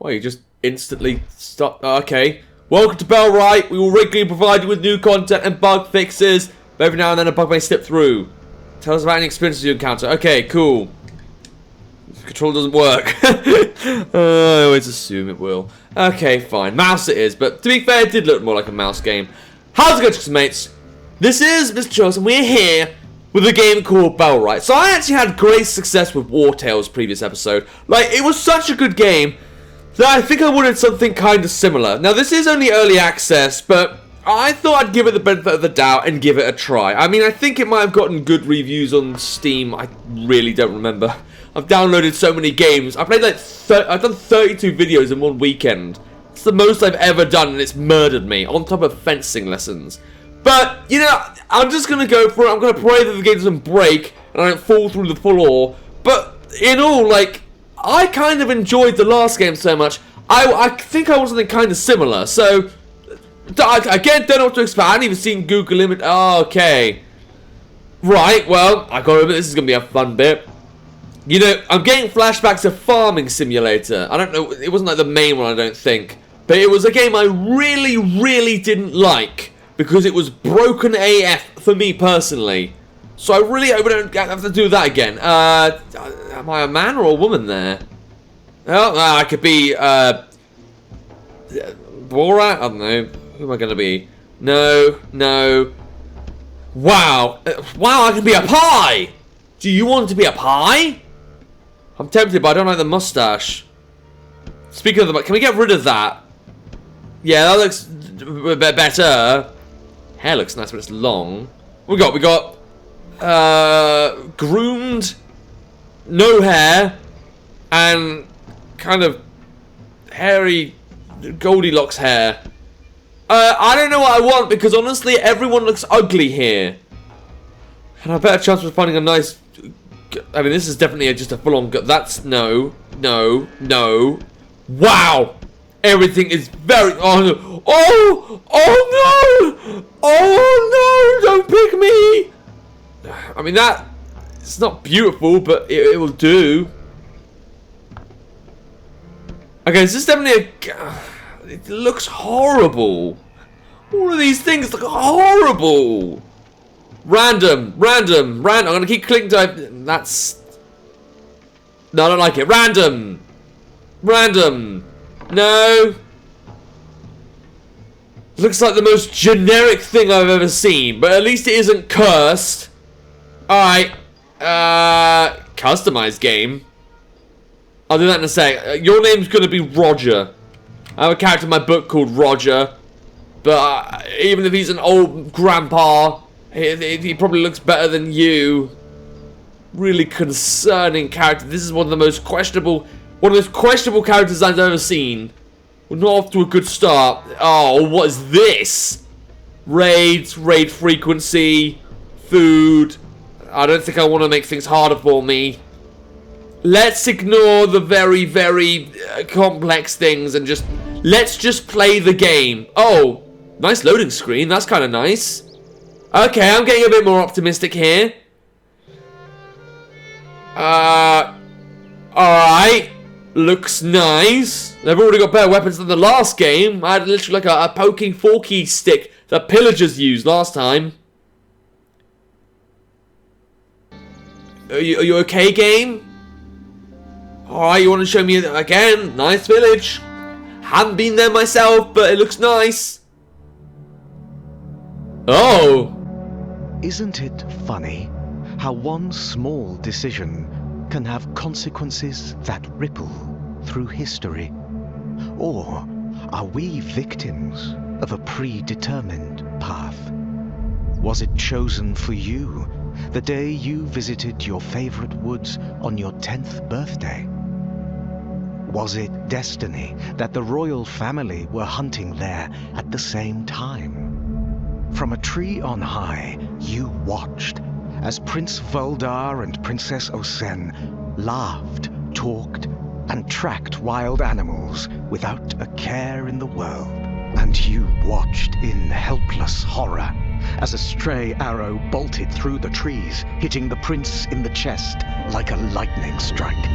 Oh, you just instantly stop. Okay. Welcome to Bellwright. We will regularly provide you with new content and bug fixes. But every now and then a bug may slip through. Tell us about any experiences you encounter. Okay, cool. Control doesn't work. I always assume it will. Okay, fine. Mouse it is. But to be fair, it did look more like a mouse game. How's it going, chicks and mates? This is Mrjacharles, and we're here with a game called Bellwright. So I actually had great success with War Tales previous episode. Like, it was such a good game that I think I wanted something kind of similar. Now, this is only early access, but I thought I'd give it the benefit of the doubt and give it a try. I mean, I think it might have gotten good reviews on Steam. I really don't remember. I've downloaded so many games. I played like I've done 32 videos in one weekend. It's the most I've ever done, and it's murdered me, on top of fencing lessons. But, you know, I'm just going to go for it. I'm going to pray that the game doesn't break and I don't fall through the floor. But, in all, like, I kind of enjoyed the last game so much. I think I want something kind of similar. So, again, don't know what to expect. I haven't even seen Google image. Oh, okay. Right, well, I got to admit, this is going to be a fun bit. You know, I'm getting flashbacks of Farming Simulator. I don't know, it wasn't like the main one, I don't think. But it was a game I really, really didn't like. Because it was broken AF for me personally. So I really hope I don't have to do that again. Am I a man or a woman there? Oh, I could be, Borat? I don't know. Who am I going to be? No. Wow. Wow, I can be a pie! Do you want to be a pie? I'm tempted, but I don't like the mustache. Speaking of the... Can we get rid of that? Yeah, that looks better. Hair looks nice, but it's long. We got groomed, no hair, and kind of hairy Goldilocks hair. I don't know what I want, because honestly, everyone looks ugly here. And I bet a chance of finding a nice... I mean, this is definitely just a full-on... That's... No. Wow! Everything is very... Oh, no. Oh no! Oh, no! Don't pick me! I mean, that... It's not beautiful, but it will do. Okay, this is definitely a... It looks horrible. All of these things look horrible. Random. I'm gonna keep clicking to... That's... No, I don't like it. Random. No. Looks like the most generic thing I've ever seen, but at least it isn't cursed. Alright. Customized game. I'll do that in a sec. Your name's gonna be Roger. I have a character in my book called Roger. But even if he's an old grandpa, he probably looks better than you. Really concerning character. This is one of the most questionable characters I've ever seen. We're not off to a good start. Oh, what is this? Raid frequency, food. I don't think I want to make things harder for me. Let's ignore the very, very complex things and let's just play the game. Oh, nice loading screen. That's kind of nice. Okay, I'm getting a bit more optimistic here. Alright. Looks nice. They've already got better weapons than the last game. I had literally like a poking forky stick that pillagers used last time. Are you okay, game? Alright, you want to show me again? Nice village. Haven't been there myself, but it looks nice. Oh. Isn't it funny how one small decision can have consequences that ripple through history? Or are we victims of a predetermined path? Was it chosen for you the day you visited your favorite woods on your 10th birthday? Was it destiny that the royal family were hunting there at the same time? From a tree on high, you watched as Prince Voldar and Princess Osen laughed, talked, and tracked wild animals without a care in the world. And you watched in helpless horror as a stray arrow bolted through the trees, hitting the prince in the chest like a lightning strike.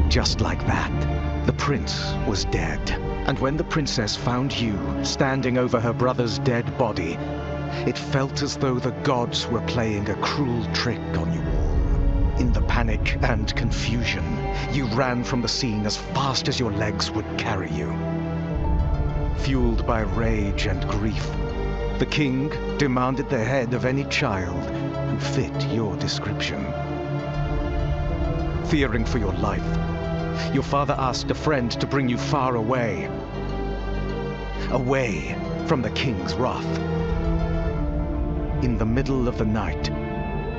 Just like that, The prince was dead, and when the princess found you standing over her brother's dead body, it felt as though the gods were playing a cruel trick on you all. In the panic and confusion, you ran from the scene as fast as your legs would carry you. Fueled by rage and grief, the king demanded the head of any child who fit your description. Fearing for your life, your father asked a friend to bring you far away. Away from the king's wrath. In the middle of the night,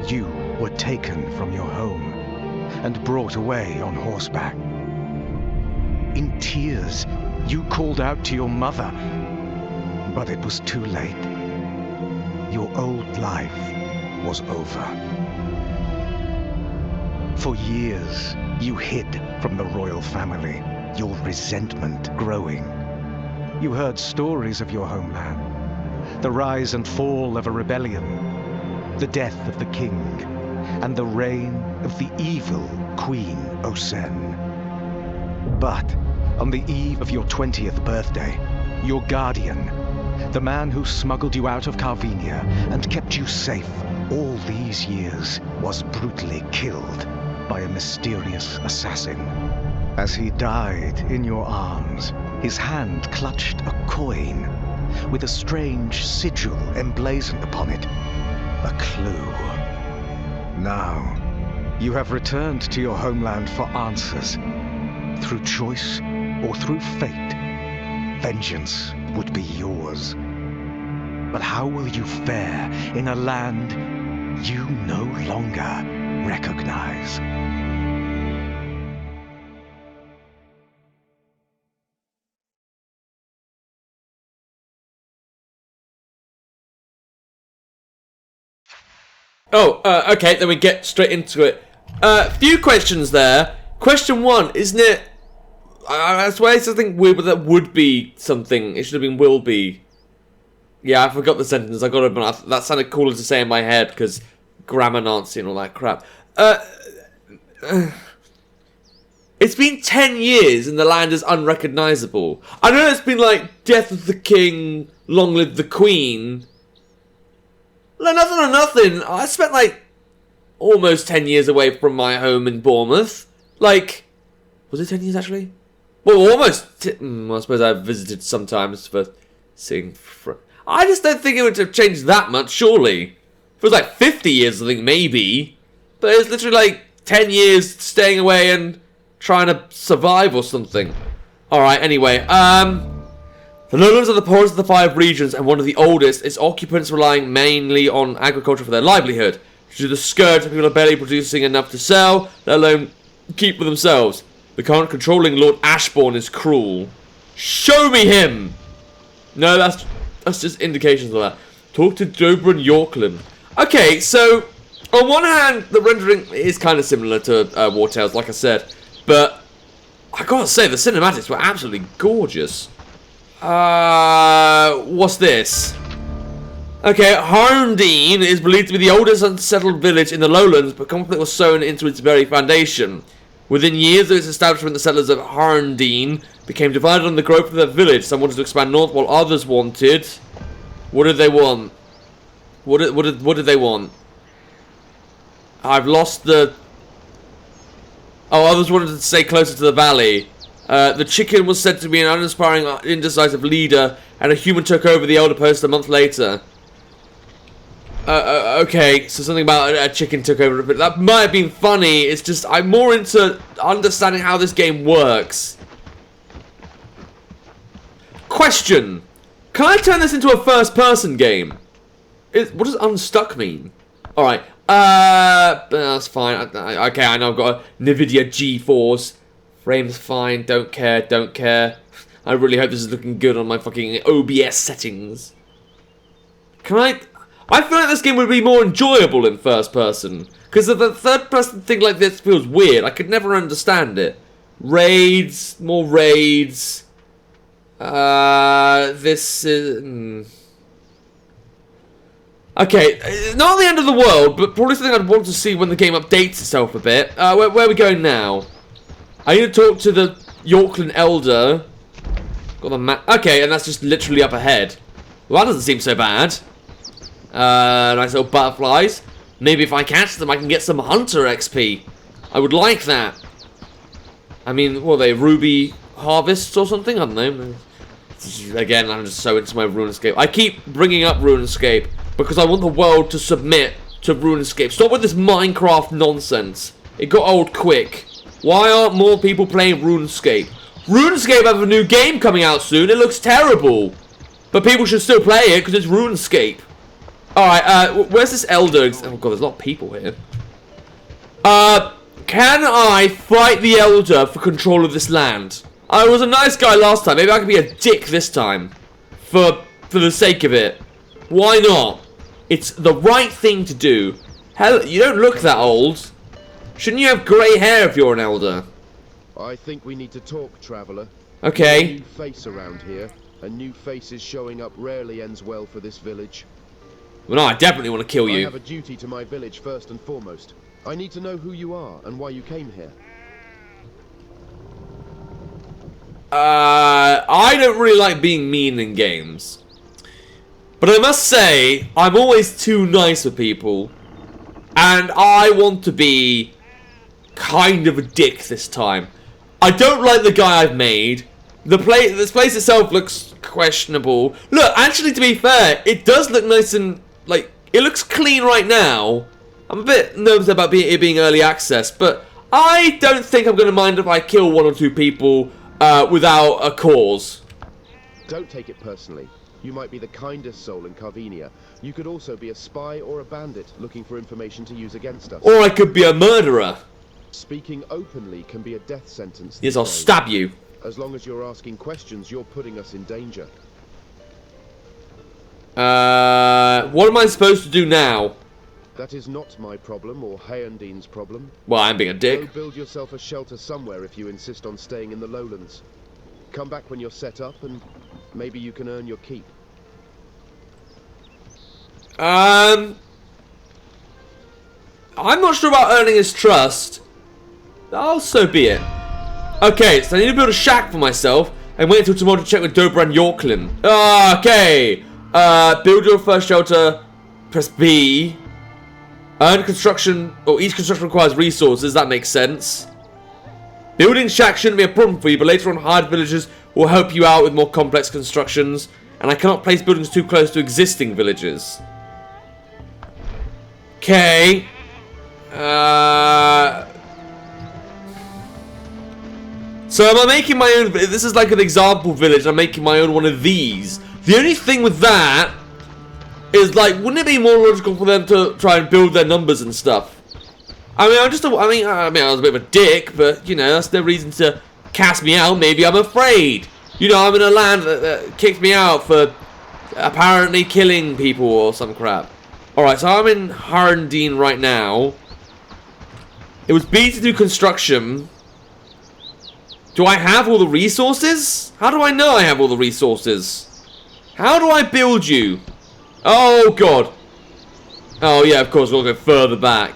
you were taken from your home and brought away on horseback. In tears, you called out to your mother, but it was too late. Your old life was over. For years, you hid from the royal family, your resentment growing. You heard stories of your homeland, the rise and fall of a rebellion, the death of the king, and the reign of the evil Queen Osen. But on the eve of your 20th birthday, your guardian, the man who smuggled you out of Carvinia and kept you safe all these years, was brutally killed by a mysterious assassin. As he died in your arms, his hand clutched a coin with a strange sigil emblazoned upon it, a clue. Now, you have returned to your homeland for answers. Through choice or through fate, vengeance would be yours. But how will you fare in a land you no longer recognize? Okay, then we get straight into it. Few questions there. Question one, isn't it? I swear it's something weird, but that would be something. It should have been will be. Yeah, I forgot the sentence. I got it, but that sounded cooler to say in my head because grammar Nazi and all that crap. It's been 10 years and the land is unrecognizable. I know it's been like death of the king, long live the queen. Like, nothing or nothing. I spent like almost 10 years away from my home in Bournemouth. Like, was it 10 years actually? Well, almost. I suppose I visited sometimes for seeing. I just don't think it would have changed that much, surely. If it was like 50 years, I think maybe. But it's literally like 10 years staying away and trying to survive or something. Alright, anyway. The lowlands are the poorest of the 5 regions and one of the oldest. Its occupants relying mainly on agriculture for their livelihood. Due to the scourge, people are barely producing enough to sell, let alone keep for themselves. The current controlling Lord Ashbourne is cruel. Show me him! No, that's just indications of that. Talk to Dobrin Yorkland. Okay, so on one hand, the rendering is kind of similar to War Tales, like I said, but I gotta say, the cinematics were absolutely gorgeous. What's this? Okay, Harndine is believed to be the oldest unsettled village in the lowlands, but conflict was sown into its very foundation. Within years of its establishment, the settlers of Harndine became divided on the growth of their village. Some wanted to expand north, while others wanted... What did they want? What did they want? I've lost the... Oh, others wanted to stay closer to the valley. The chicken was said to be an uninspiring, indecisive leader, and a human took over the elder post a month later. Okay, so something about a chicken took over, but that might have been funny. It's just, I'm more into understanding how this game works. Question. Can I turn this into a first-person game? What does unstuck mean? Alright, that's fine. Okay, I know I've got a NVIDIA GeForce. Frame's fine, don't care, don't care. I really hope this is looking good on my fucking OBS settings. Can I feel like this game would be more enjoyable in first person. Because the third person thing like this feels weird. I could never understand it. Raids, more raids. This is... Okay, not the end of the world, but probably something I'd want to see when the game updates itself a bit. Where are we going now? I need to talk to the Yorkland Elder. Got the map. Okay, and that's just literally up ahead. Well, that doesn't seem so bad. Nice little butterflies. Maybe if I catch them, I can get some Hunter XP. I would like that. I mean, what are they? Ruby Harvests or something? I don't know. Again, I'm just so into my RuneScape. I keep bringing up RuneScape because I want the world to submit to RuneScape. Stop with this Minecraft nonsense. It got old quick. Why aren't more people playing RuneScape? RuneScape have a new game coming out soon. It looks terrible. But people should still play it because it's RuneScape. Alright, where's this Elder? Oh god, there's a lot of people here. Can I fight the Elder for control of this land? I was a nice guy last time. Maybe I can be a dick this time. For the sake of it. Why not? It's the right thing to do. Hell, you don't look that old. Shouldn't you have grey hair if you're an Elder? I think we need to talk, Traveller. Okay. A new face around here. A new face is showing up rarely ends well for this village. Well, no, I definitely want to kill you. I have a duty to my village first and foremost. I need to know who you are and why you came here. I don't really like being mean in games. But I must say, I'm always too nice with people. And I want to be kind of a dick this time. I don't like the guy I've made. This place itself looks questionable. Look, actually, to be fair, it does look nice and, like, it looks clean right now. I'm a bit nervous about it being early access, but I don't think I'm going to mind if I kill 1 or 2 people without a cause. Don't take it personally. You might be the kindest soul in Carvenia. You could also be a spy or a bandit looking for information to use against us. Or I could be a murderer. Speaking openly can be a death sentence. Yes, I'll stab you. As long as you're asking questions, you're putting us in danger. What am I supposed to do now? That is not my problem or Heyendine's problem. Well, I'm being a dick. Go build yourself a shelter somewhere if you insist on staying in the lowlands. Come back when you're set up and maybe you can earn your keep. I'm not sure about earning his trust. Oh, so be it. Okay, so I need to build a shack for myself and wait until tomorrow to check with Dobrand Yorkland. Okay. Build your first shelter. Press B. Earn construction, or each construction requires resources. That makes sense. Building shack shouldn't be a problem for you, but later on hired villagers will help you out with more complex constructions. And I cannot place buildings too close to existing villages. Okay. So am I making my own? This is like an example village. I'm making my own one of these. The only thing with that is, like, wouldn't it be more logical for them to try and build their numbers and stuff? I mean, I was a bit of a dick, but you know, that's no reason to cast me out. Maybe I'm afraid. You know, I'm in a land that kicked me out for apparently killing people or some crap. Alright, so I'm in Harndine right now. It was B to do construction. Do I have all the resources? How do I know I have all the resources? How do I build you? Oh, God. Oh, yeah, of course, we'll go further back.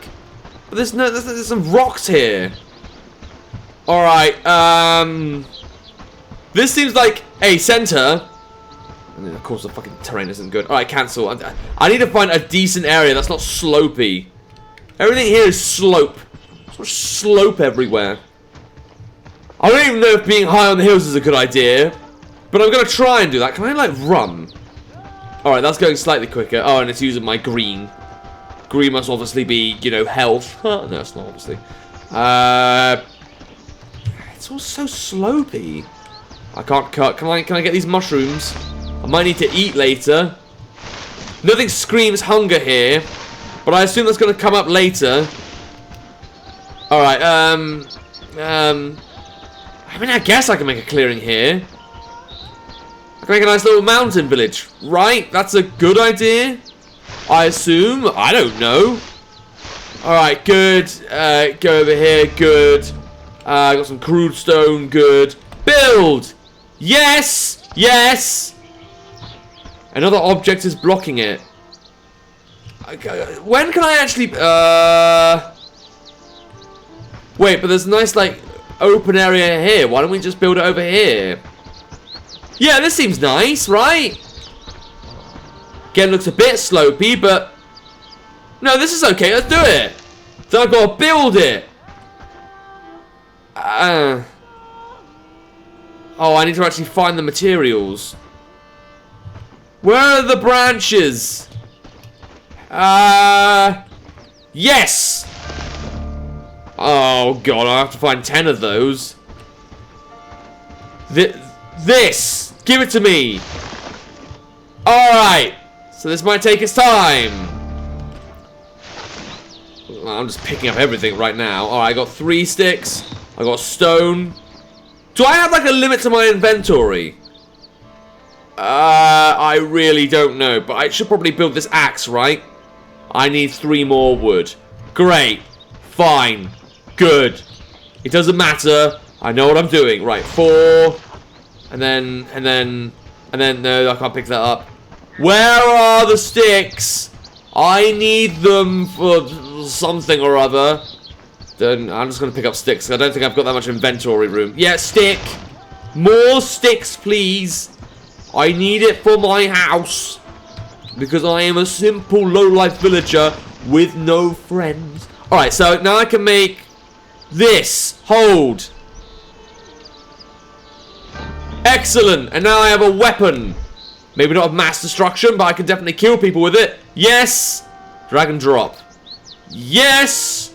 But there's some rocks here. Alright, this seems like a center. And then, of course, the fucking terrain isn't good. Alright, cancel. I need to find a decent area that's not slopey. Everything here is slope. There's much slope everywhere. I don't even know if being high on the hills is a good idea. But I'm going to try and do that. Can I, like, run? Alright, that's going slightly quicker. Oh, and it's using my green. Green must obviously be, you know, health. No, it's not, obviously. It's all so slopey. I can't cut. Can I get these mushrooms? I might need to eat later. Nothing screams hunger here. But I assume that's going to come up later. Alright, I mean, I guess I can make a clearing here. I can make a nice little mountain village, right? That's a good idea, I assume. I don't know. Alright, good. Go over here, good. Got some crude stone, good. Build! Yes! Yes! Another object is blocking it. When can I actually... Wait, but there's nice, like... open area here. Why don't we just build it over here? Yeah, this seems nice, right? Again, looks a bit slopey, but... No, this is okay. Let's do it. So I've got to build it. Oh, I need to actually find the materials. Where are the branches? Yes! Oh, God, I have to find 10 of those. This! Give it to me! Alright! So this might take its time. I'm just picking up everything right now. Alright, I got 3 sticks. I got stone. Do I have, like, a limit to my inventory? I really don't know. But I should probably build this axe, right? I need 3 more wood. Great. Fine. Good. It doesn't matter. I know what I'm doing. Right, 4. And then, no, I can't pick that up. Where are the sticks? I need them for something or other. Then I'm just going to pick up sticks. I don't think I've got that much inventory room. Yeah, stick. More sticks, please. I need it for my house. Because I am a simple low-life villager with no friends. Alright, so now I can make this. Hold. Excellent. And now I have a weapon. Maybe not of mass destruction, but I can definitely kill people with it. Yes. Drag and drop. Yes.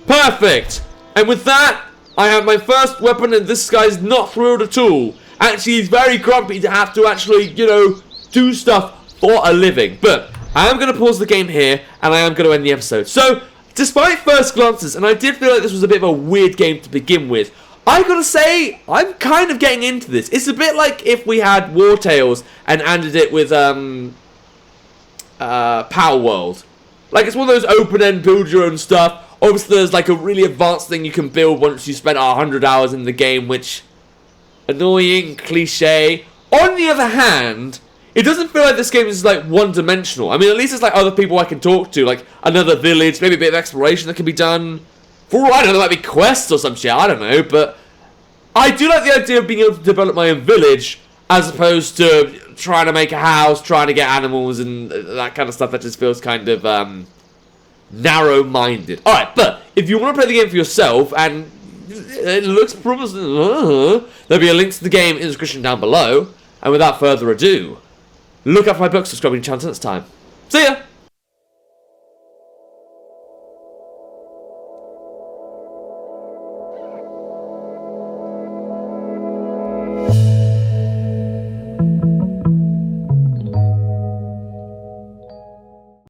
Perfect. And with that, I have my first weapon, and this guy's not thrilled at all. Actually, he's very grumpy to have to actually, you know, do stuff for a living. But I am going to pause the game here, and I am going to end the episode. So, despite first glances, and I did feel like this was a bit of a weird game to begin with, I gotta say, I'm kind of getting into this. It's a bit like if we had War Tales and ended it with Power World. Like, it's one of those open-end build your own stuff. Obviously, there's like a really advanced thing you can build once you spend 100 hours in the game, which... Annoying, cliche. On the other hand, it doesn't feel like this game is like one-dimensional. I mean, at least it's like other people I can talk to, like another village, maybe a bit of exploration that can be done. For all I know, there might be quests or some shit, I don't know, but I do like the idea of being able to develop my own village as opposed to trying to make a house, trying to get animals and that kind of stuff that just feels kind of narrow-minded. Alright, but if you want to play the game for yourself and it looks promising, there'll be a link to the game in the description down below. And without further ado, look out for my book, subscribe to the channel next time. See ya!